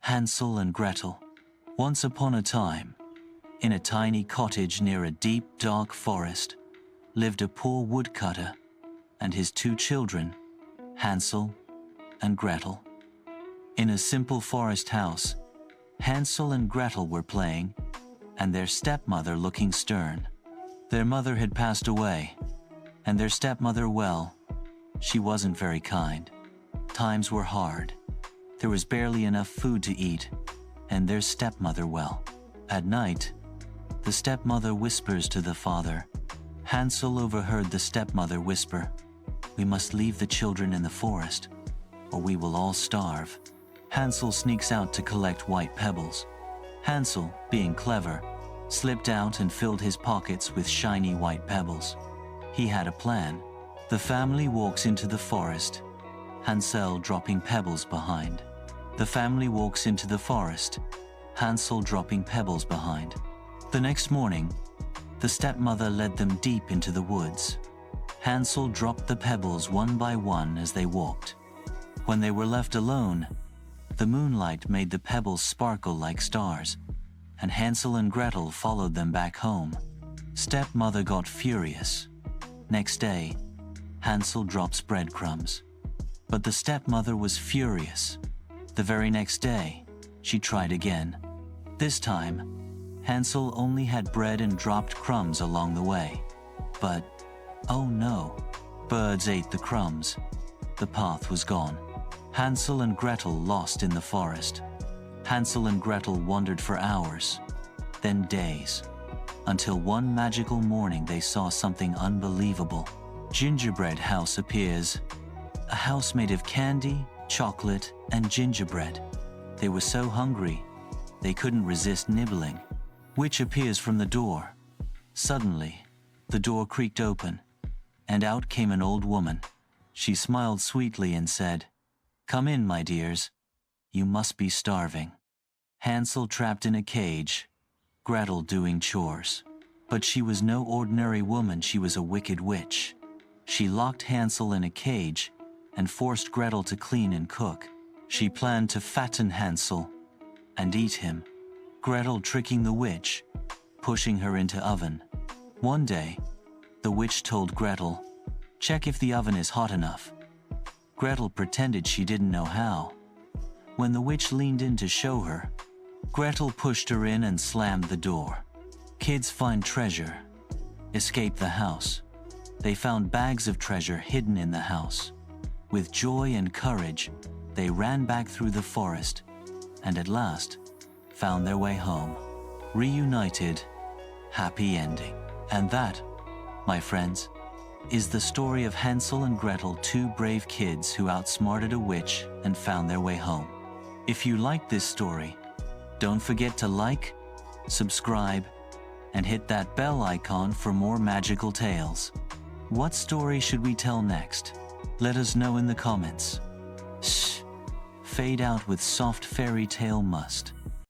Hansel and Gretel. Once upon a time, in a tiny cottage near a deep, dark forest, lived a poor woodcutter and his two children, Hansel and Gretel. In a simple forest house, Hansel and Gretel were playing, and their stepmother looking stern. Their mother had passed away, and their stepmother, well, she wasn't very kind. Times were hard. There was barely enough food to eat, and their stepmother, well. At night, the stepmother whispers to the father. Hansel overheard the stepmother whisper, "We must leave the children in the forest, or we will all starve." Hansel sneaks out to collect white pebbles. Hansel, being clever, slipped out and filled his pockets with shiny white pebbles. He had a plan. The family walks into the forest, Hansel dropping pebbles behind. The family walks into the forest, Hansel dropping pebbles behind. The next morning, the stepmother led them deep into the woods. Hansel dropped the pebbles one by one as they walked. When they were left alone, the moonlight made the pebbles sparkle like stars, and Hansel and Gretel followed them back home. Stepmother got furious. Next day, Hansel drops breadcrumbs. But the stepmother was furious. The very next day, she tried again. This time, Hansel only had bread and dropped crumbs along the way. But, oh no, birds ate the crumbs. The path was gone. Hansel and Gretel lost in the forest. Hansel and Gretel wandered for hours, then days, until one magical morning they saw something unbelievable. Gingerbread house appears. A house made of candy, chocolate, and gingerbread. They were so hungry, they couldn't resist nibbling. Witch appears from the door. Suddenly, the door creaked open, and out came an old woman. She smiled sweetly and said, "Come in, my dears. You must be starving." Hansel trapped in a cage, Gretel doing chores. But she was no ordinary woman, she was a wicked witch. She locked Hansel in a cage and forced Gretel to clean and cook. She planned to fatten Hansel and eat him. Gretel tricking the witch, pushing her into oven. One day, the witch told Gretel, "Check if the oven is hot enough." Gretel pretended she didn't know how. When the witch leaned in to show her, Gretel pushed her in and slammed the door. Kids find treasure, escape the house. They found bags of treasure hidden in the house. With joy and courage, they ran back through the forest, and at last, found their way home. Reunited, happy ending. And that, my friends, is the story of Hansel and Gretel, two brave kids who outsmarted a witch and found their way home. If you liked this story, don't forget to like, subscribe, and hit that bell icon for more magical tales. What story should we tell next? Let us know in the comments. Shh, fade out with soft fairy tale must.